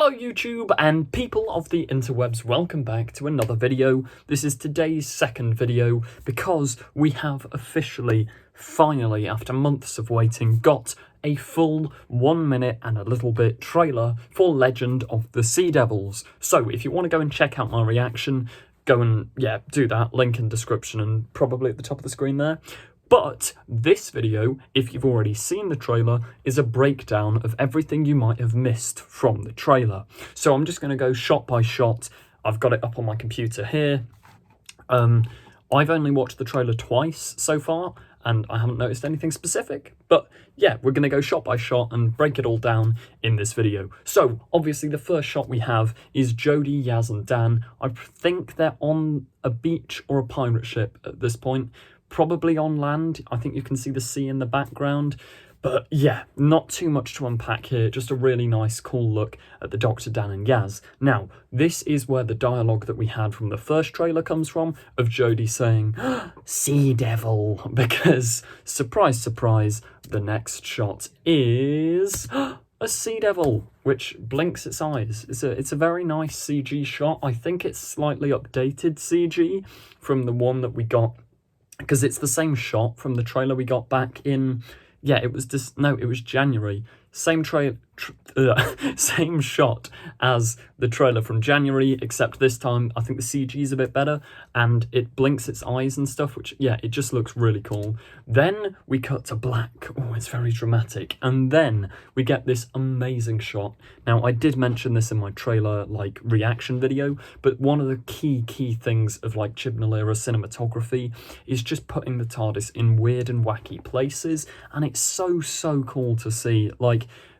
Hello YouTube and people of the interwebs, welcome back to another video. This is today's second video because we have officially, finally, after months of waiting, got a full 1 minute and a little bit trailer for Legend of the Sea Devils. So if you want to go and check out my reaction, go and, do that, link in description and probably at the top of the screen there. But this video, if you've already seen the trailer, is a breakdown of everything you might have missed from the trailer. So I'm just going to go shot by shot. I've got it up on my computer here. I've only watched the trailer twice so far, and I haven't noticed anything specific. But yeah, we're going to go shot by shot and break it all down in this video. So obviously the first shot we have is Jodie, Yaz and Dan. I think they're on a beach or a pirate ship at this point. Probably on land. I think you can see the sea in the background. But yeah, not too much to unpack here. Just a really nice, cool look at the Dr. Dan and Yaz. Now, this is where the dialogue that we had from the first trailer comes from, of Jodie saying, "Sea Devil," because, surprise, surprise, the next shot is a sea devil, which blinks its eyes. It's a very nice CG shot. I think it's slightly updated CG from the one that we got, because it's the same shot from the trailer we got back in, it was January. Same same shot as the trailer from January, except this time I think the CG is a bit better and it blinks its eyes and stuff, which, it just looks really cool. Then we cut to black. Oh, it's very dramatic. And then we get this amazing shot. Now, I did mention this in my trailer, reaction video, but one of the key things of, Chibnall era cinematography is just putting the TARDIS in weird and wacky places, and it's so cool to see.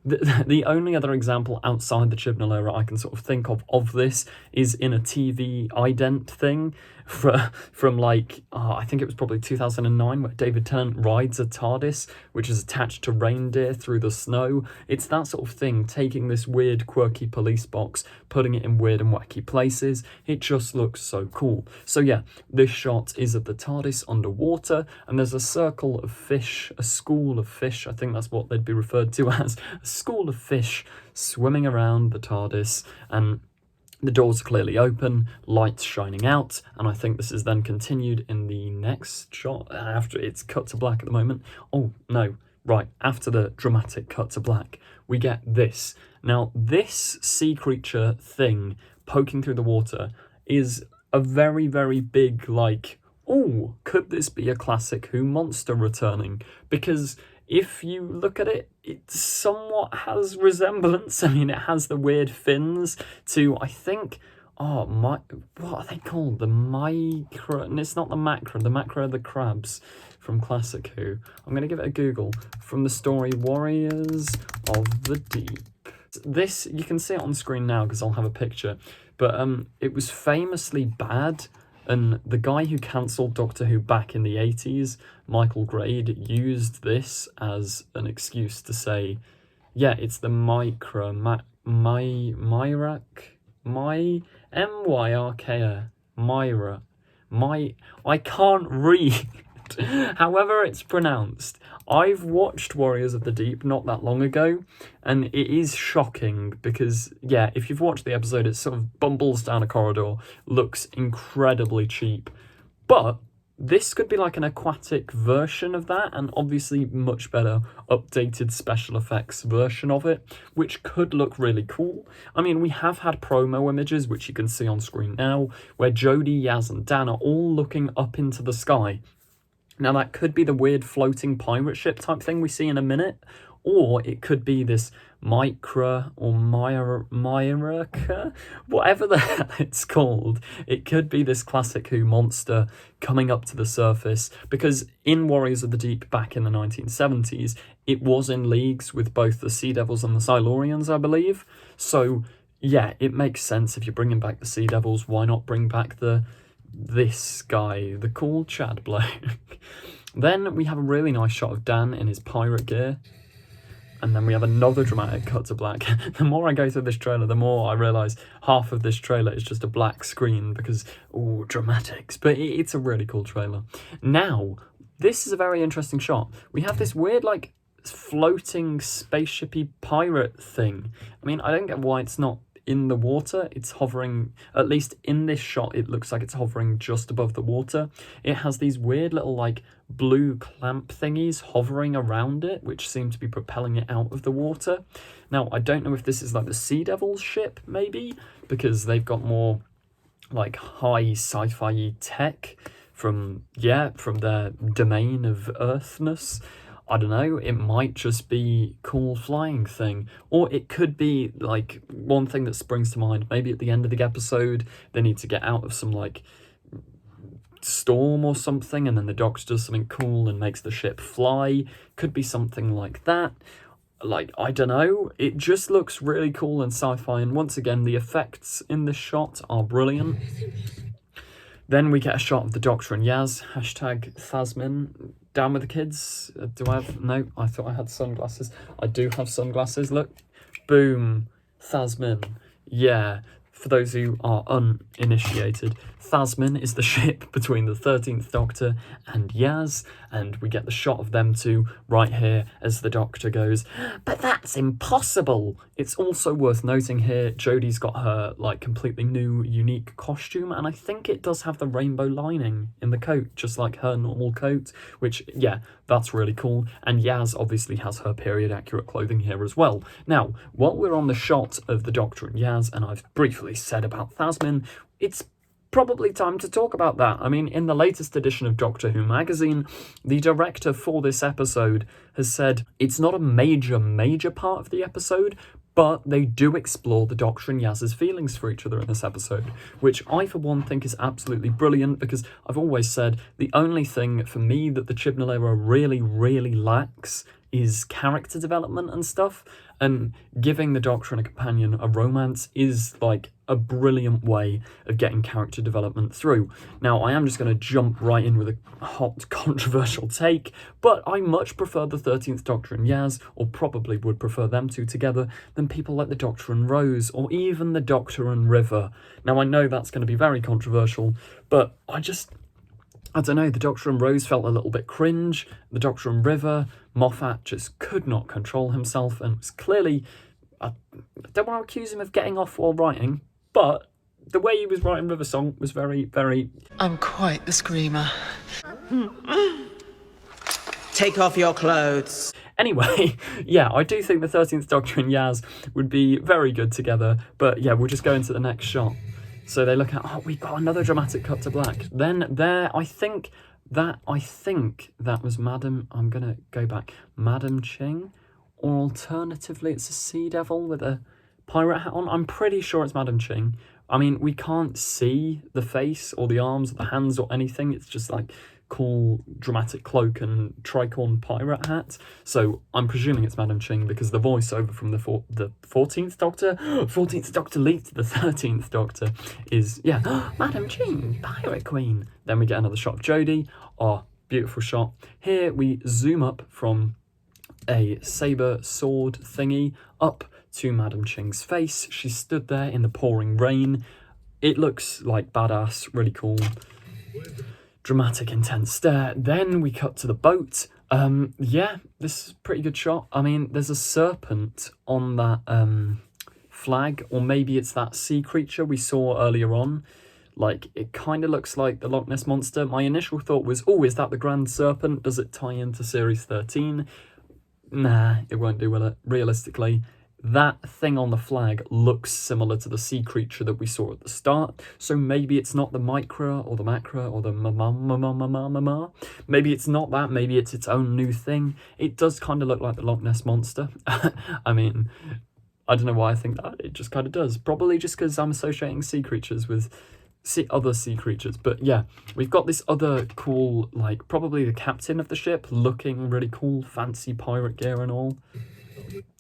The only other example outside the Chibnall era I can sort of think of this is in a TV ident thing from I think it was probably 2009, where David Tennant rides a TARDIS which is attached to reindeer through the snow. It's that sort of thing, taking this weird quirky police box, putting it in weird and wacky places. It just looks so cool. So yeah, this shot is of the TARDIS underwater, and there's a circle of fish, a school of fish, I think that's what they'd be referred to as, a school of fish swimming around the TARDIS, and the doors are clearly open, lights shining out, and I think this is then continued in the next shot, after it's cut to black at the moment. Oh, no, right, after the dramatic cut to black, we get this. Now, this sea creature thing poking through the water is a very big, oh, could this be a classic Who monster returning? Because if you look at it, it somewhat has resemblance. I mean, it has the weird fins to, I think, what are they called? The micro, and it's not the macro are the crabs from Classic Who. I'm going to give it a Google. From the story Warriors of the Deep. This, you can see it on screen now because I'll have a picture, but it was famously bad. And the guy who cancelled Doctor Who back in the 80s, Michael Grade, used this as an excuse to say, it's the Myrka, Myra. I can't read, however it's pronounced. I've watched Warriors of the Deep not that long ago, and it is shocking because, if you've watched the episode, it sort of bumbles down a corridor, looks incredibly cheap. But this could be like an aquatic version of that, and obviously much better updated special effects version of it, which could look really cool. I mean, we have had promo images, which you can see on screen now, where Jodie, Yaz and Dan are all looking up into the sky. Now, that could be the weird floating pirate ship type thing we see in a minute, or it could be this Myrka or Myrka, whatever the hell it's called. It could be this Classic Who monster coming up to the surface, because in Warriors of the Deep back in the 1970s, it was in leagues with both the Sea Devils and the Silurians, I believe. So, it makes sense if you're bringing back the Sea Devils, why not bring back this guy, the cool Chad bloke. Then we have a really nice shot of Dan in his pirate gear, and then we have another dramatic cut to black. The more I go through this trailer, the more I realise half of this trailer is just a black screen because, dramatics. But it's a really cool trailer. Now, this is a very interesting shot. We have this weird, floating spaceshipy pirate thing. I mean, I don't get why it's not in the water. It's hovering, at least in this shot, it looks like it's hovering just above the water. It has these weird little like blue clamp thingies hovering around it, which seem to be propelling it out of the water. Now, I don't know if this is like the Sea Devil's ship, maybe, because they've got more like high sci-fi tech from their domain of Earthness. I don't know, it might just be cool flying thing. Or it could be, like, one thing that springs to mind, maybe at the end of the episode, they need to get out of some, like, storm or something, and then the Doctor does something cool and makes the ship fly. Could be something like that. Like, I don't know, it just looks really cool and sci-fi, and once again, the effects in this shot are brilliant. Then we get a shot of the Doctor and Yaz, hashtag Thasmin. Down with the kids. Do I have... No, I thought I had sunglasses. I do have sunglasses, look. Boom. Thasmin. Yeah. For those who are uninitiated, Thasmin is the ship between the 13th Doctor and Yaz, and we get the shot of them two right here as the Doctor goes, "But that's impossible!" It's also worth noting here, Jodie's got her like completely new, unique costume, and I think it does have the rainbow lining in the coat, just like her normal coat, which, yeah, that's really cool. And Yaz obviously has her period-accurate clothing here as well. Now, while we're on the shot of the Doctor and Yaz, and I've briefly said about Thasmin, it's probably time to talk about that. I mean, in the latest edition of Doctor Who magazine, the director for this episode has said it's not a major part of the episode, but they do explore the Doctor and Yaz's feelings for each other in this episode, which I, for one, think is absolutely brilliant, because I've always said the only thing for me that the Chibnall era really lacks is character development and stuff, and giving the Doctor and a companion a romance is like a brilliant way of getting character development through. Now, I am just going to jump right in with a hot, controversial take, but I much prefer the 13th Doctor and Yaz, or probably would prefer them two together, than people like the Doctor and Rose, or even the Doctor and River. Now, I know that's going to be very controversial, but I don't know, the Doctor and Rose felt a little bit cringe. The Doctor and River, Moffat just could not control himself, and was clearly, I don't want to accuse him of getting off while writing, but the way he was writing River Song was very... I'm quite the screamer. Take off your clothes. Anyway, yeah, I do think the 13th Doctor and Yaz would be very good together, but yeah, we'll just go into the next shot. So they look at, oh, we've got another dramatic cut to black. Then there, I think that was Madam, I'm going to go back, Madam Ching, or alternatively it's a Sea Devil with a pirate hat on. I'm pretty sure it's Madam Ching. I mean, we can't see the face or the arms or the hands or anything. It's just like cool dramatic cloak and tricorn pirate hat. So I'm presuming it's Madam Ching, because the voiceover from the 14th Doctor, 14th Doctor leads to the 13th Doctor is, yeah, Madam Ching, Pirate Queen. Then we get another shot of Jodie. Oh, beautiful shot. Here we zoom up from a saber sword thingy up to Madam Ching's face. She stood there in the pouring rain. It looks like badass, really cool. Dramatic, intense stare. Then we cut to the boat. Yeah, this is a pretty good shot. I mean, there's a serpent on that flag, or maybe it's that sea creature we saw earlier on. Like, it kind of looks like the Loch Ness Monster. My initial thought was, oh, is that the Grand Serpent? Does it tie into Series 13? Nah, it won't do, will it? Realistically, that thing on the flag looks similar to the sea creature that we saw at the start, so maybe it's not the Micra or the Macra or the Mama. Maybe it's not that, maybe it's its own new thing. It does kind of look like the Loch Ness Monster. I mean, I don't know why I think that, it just kind of does. Probably just because I'm associating sea creatures with other sea creatures. But yeah, we've got this other cool, like, probably the captain of the ship, looking really cool, fancy pirate gear and all.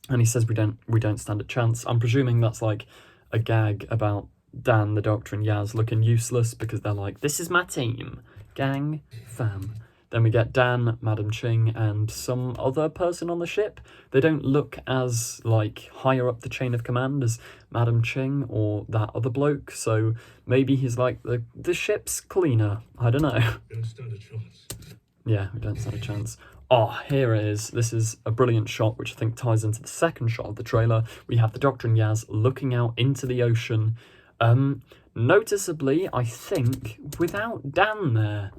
And he says we don't stand a chance. I'm presuming that's like a gag about Dan, the Doctor, and Yaz looking useless, because they're like, this is my team, gang, fam. Then we get Dan, Madam Ching, and some other person on the ship. They don't look as, like, higher up the chain of command as Madam Ching or that other bloke, so maybe he's like the ship's cleaner. I don't know. Don't stand a chance. Yeah, we don't stand a chance. Oh, here it is. This is a brilliant shot, which I think ties into the second shot of the trailer. We have the Doctor and Yaz looking out into the ocean. Noticeably, I think, without Dan there.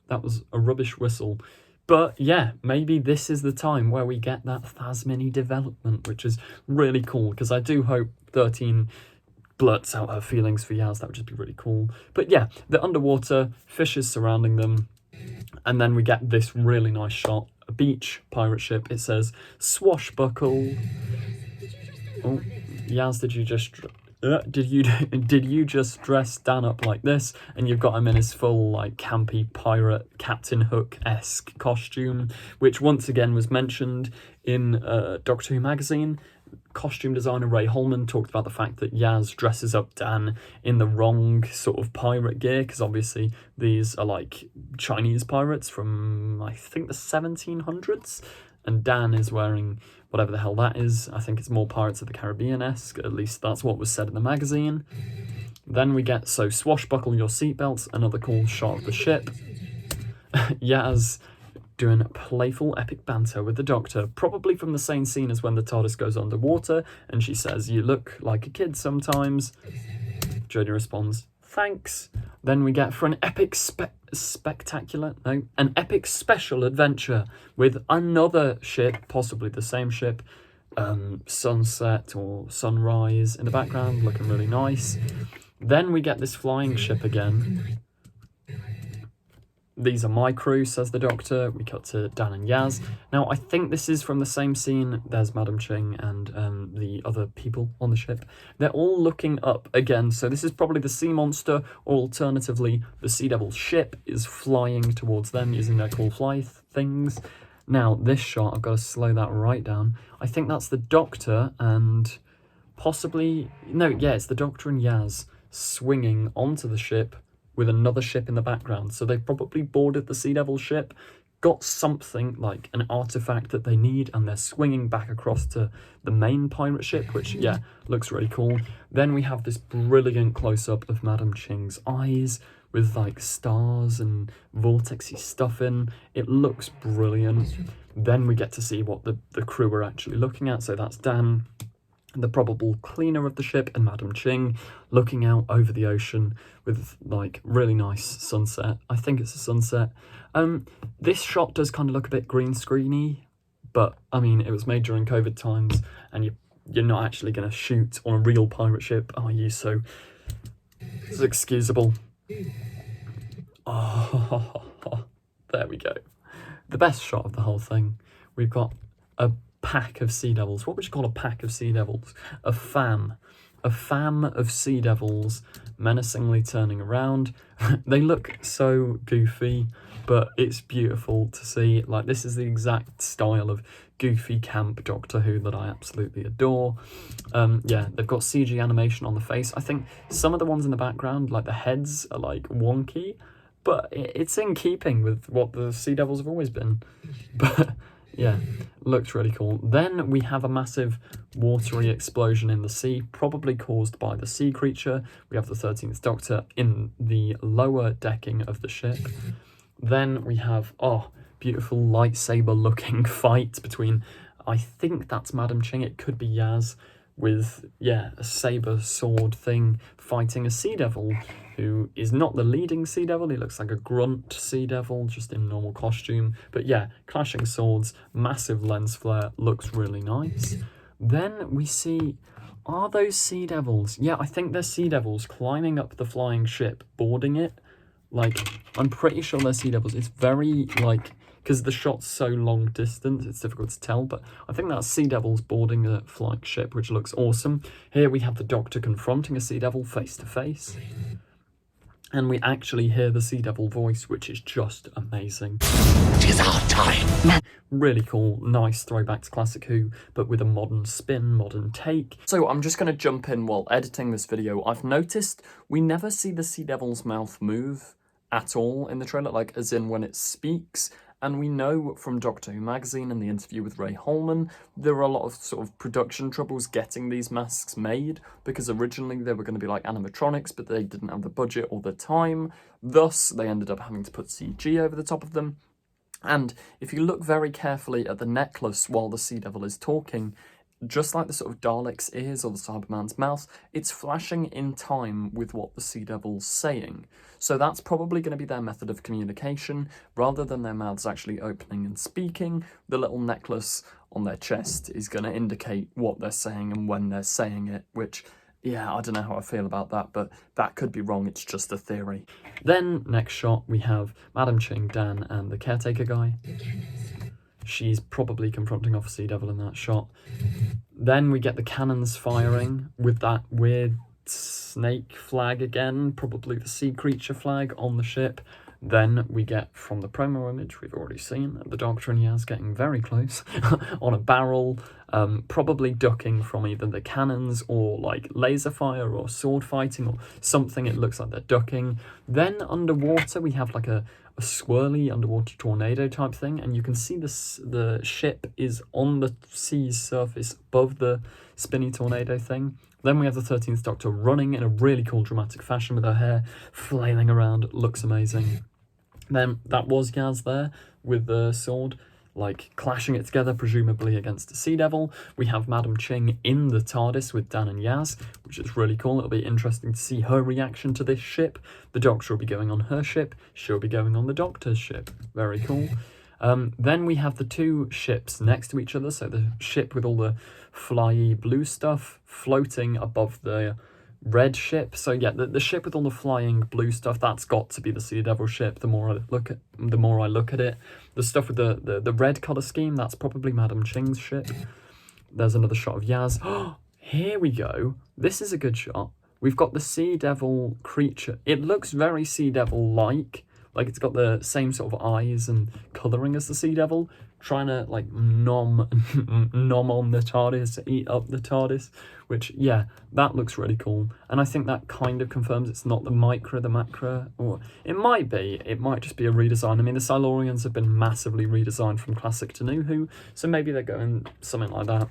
That was a rubbish whistle. But yeah, maybe this is the time where we get that Phasmini development, which is really cool, because I do hope 13 blurts out her feelings for Yaz. That would just be really cool. But yeah, the underwater, fishes surrounding them. And then we get this really nice shot, a beach pirate ship. It says, swashbuckle. Oh, Yaz, did you just dress Dan up like this? And you've got him in his full, like, campy pirate Captain Hook-esque costume, which once again was mentioned in Doctor Who magazine. Costume designer Ray Holman talked about the fact that Yaz dresses up Dan in the wrong sort of pirate gear, because obviously these are like Chinese pirates from, I think, the 1700s, and Dan is wearing whatever the hell that is. I think it's more Pirates of the Caribbean-esque, at least that's what was said in the magazine. Then we get, so swashbuckle your seatbelts, another cool shot of the ship. Yaz doing playful epic banter with the Doctor, probably from the same scene as when the TARDIS goes underwater, and she says, "You look like a kid sometimes." Jodie responds, "Thanks." Then we get, for an epic an epic special adventure with another ship, possibly the same ship, sunset or sunrise in the background, looking really nice. Then we get this flying ship again. "These are my crew," says the Doctor. We cut to Dan and Yaz. Now, I think this is from the same scene. There's Madam Ching and the other people on the ship. They're all looking up again, so this is probably the sea monster, or alternatively, the Sea Devil's ship is flying towards them using their cool fly things. Now, this shot, I've got to slow that right down. I think that's the Doctor and possibly... No, yeah, it's the Doctor and Yaz swinging onto the ship with another ship in the background. So they probably boarded the Sea Devil ship, got something like an artifact that they need, and they're swinging back across to the main pirate ship, which, yeah, looks really cool. Then we have this brilliant close-up of Madam Ching's eyes with, like, stars and vortexy stuff in. It looks brilliant. Then we get to see what the crew are actually looking at. So that's Dan, the probable cleaner of the ship, and Madam Ching looking out over the ocean with, like, really nice sunset. I think it's a sunset. This shot does kind of look a bit green screeny, but I mean, it was made during COVID times, and you're not actually going to shoot on a real pirate ship, are you? So it's excusable. Oh, there we go. The best shot of the whole thing. We've got a pack of sea devils. What would you call a pack of sea devils? A fam of sea devils menacingly turning around. They look so goofy, but it's beautiful to see. Like, this is the exact style of goofy camp Doctor Who that I absolutely adore. Yeah, they've got CG animation on the face. I think some of the ones in the background, like the heads, are like wonky, but it's in keeping with what the Sea Devils have always been. But yeah, looks really cool. Then we have a massive watery explosion in the sea, probably caused by the sea creature. We have the 13th Doctor in the lower decking of the ship. Then we have, beautiful lightsaber looking fight between, I think that's Madam Ching, it could be Yaz, with, yeah, a saber sword thing fighting a Sea Devil, who is not the leading Sea Devil. He looks like a grunt Sea Devil, just in normal costume. But yeah, clashing swords, massive lens flare, looks really nice. Then we see, are those Sea Devils? Yeah, I think they're Sea Devils climbing up the flying ship, boarding it. Like, I'm pretty sure they're Sea Devils. It's very, like, because the shot's so long distance, it's difficult to tell, but I think that's Sea Devils boarding a flying ship, which looks awesome. Here we have the Doctor confronting a Sea Devil face to face. And we actually hear the Sea Devil voice, which is just amazing. It is our time. Really cool, nice throwback to Classic Who, but with a modern spin, modern take. So I'm just going to jump in while editing this video. I've noticed we never see the Sea Devil's mouth move at all in the trailer, like as in when it speaks. And we know from Doctor Who magazine and the interview with Ray Holman, there are a lot of sort of production troubles getting these masks made, because originally they were going to be like animatronics, but they didn't have the budget or the time. Thus, they ended up having to put CG over the top of them. And if you look very carefully at the necklace while the Sea Devil is talking, just like the sort of Dalek's ears or the Cyberman's mouth, it's flashing in time with what the Sea Devil's saying. So that's probably going to be their method of communication. Rather than their mouths actually opening and speaking, the little necklace on their chest is going to indicate what they're saying and when they're saying it, which, yeah, I don't know how I feel about that, but that could be wrong, it's just a theory. Then, next shot, we have Madam Ching, Dan, and the caretaker guy. She's probably confronting off a Sea Devil in that shot. Then we get the cannons firing with that weird snake flag again, probably the sea creature flag on the ship. Then we get, from the promo image we've already seen, the Doctor and Yaz getting very close on a barrel, probably ducking from either the cannons or like laser fire or sword fighting or something. It looks like they're ducking. Then underwater we have like a swirly underwater tornado type thing, and you can see the ship is on the sea's surface above the spinny tornado thing. Then we have the 13th Doctor running in a really cool dramatic fashion with her hair flailing around. It looks amazing. Then that was Yaz there with the sword, like clashing it together, presumably against a Sea Devil. We have Madam Ching in the TARDIS with Dan and Yaz, which is really cool. It'll be interesting to see her reaction to this ship. The Doctor will be going on her ship. She'll be going on the Doctor's ship. Very cool. Then we have the two ships next to each other. So the ship with all the flyy blue stuff floating above the red ship. So yeah, the ship with all the flying blue stuff, that's got to be the Sea Devil ship. The more I look at it, the stuff with the red colour scheme, that's probably Madam Ching's ship. There's another shot of Yaz. Oh, here we go. This is a good shot. We've got the Sea Devil creature. It looks very Sea Devil-like. Like it's got the same sort of eyes and colouring as the Sea Devil, trying to like nom on the TARDIS, eat up the TARDIS, which, yeah, that looks really cool. And I think that kind of confirms it's not the Micra, the Macra, or it might be. It might just be a redesign. I mean, the Silurians have been massively redesigned from Classic to New Who, so maybe they're going something like that.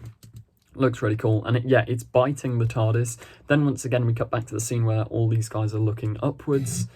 Looks really cool. And it's biting the TARDIS. Then once again, we cut back to the scene where all these guys are looking upwards.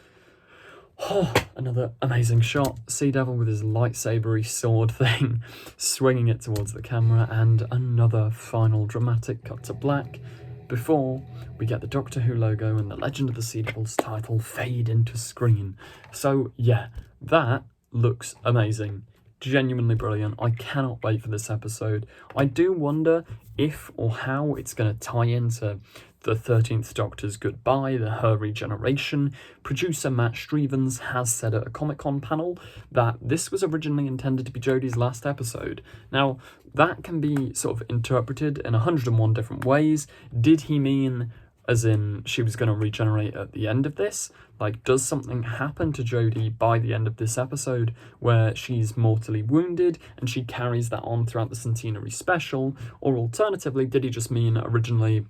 Oh, another amazing shot. Sea Devil with his lightsabery sword thing, swinging it towards the camera, and another final dramatic cut to black before we get the Doctor Who logo and the Legend of the Sea Devil's title fade into screen. So yeah, that looks amazing. Genuinely brilliant. I cannot wait for this episode. I do wonder if or how it's going to tie into the 13th Doctor's goodbye, her regeneration. Producer Matt Strevens has said at a Comic-Con panel that this was originally intended to be Jodie's last episode. Now, that can be sort of interpreted in 101 different ways. Did he mean as in she was going to regenerate at the end of this? Like, does something happen to Jodie by the end of this episode where she's mortally wounded and she carries that on throughout the centenary special? Or alternatively, did he just mean originally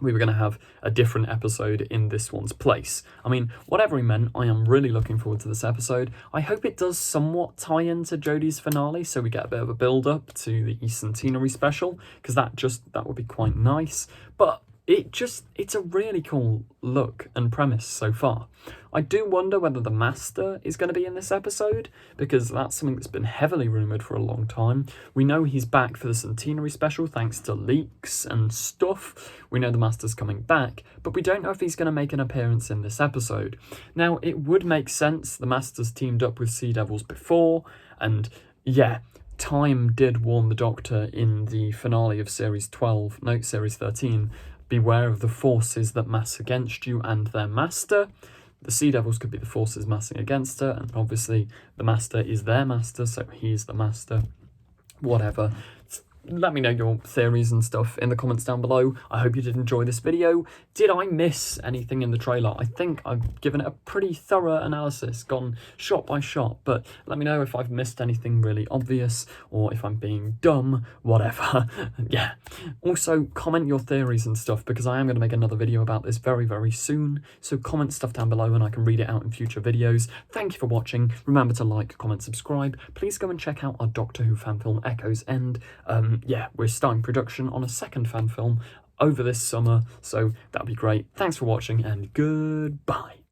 we were going to have a different episode in this one's place? I mean, whatever he meant, I am really looking forward to this episode. I hope it does somewhat tie into Jodie's finale, so we get a bit of a build-up to the centenary special, because that would be quite nice. But it's a really cool look and premise so far. I do wonder whether the Master is going to be in this episode, because that's something that's been heavily rumoured for a long time. We know he's back for the centenary special thanks to leaks and stuff. We know the Master's coming back, but we don't know if he's going to make an appearance in this episode. Now, it would make sense. The Master's teamed up with Sea Devils before, and yeah, Time did warn the Doctor in the finale of Series 13, beware of the forces that mass against you and their Master. The Sea Devils could be the forces massing against her, and obviously the Master is their Master, so he's the Master. Whatever. Let me know your theories and stuff in the comments down below. I hope you did enjoy this video. Did I miss anything in the trailer? I think I've given it a pretty thorough analysis, gone shot by shot, but let me know if I've missed anything really obvious or if I'm being dumb, whatever. Yeah. Also, comment your theories and stuff, because I am going to make another video about this very, very soon. So comment stuff down below and I can read it out in future videos. Thank you for watching. Remember to like, comment, subscribe. Please go and check out our Doctor Who fan film, Echo's End. Yeah, we're starting production on a second fan film over this summer, so that'll be great. Thanks for watching and goodbye.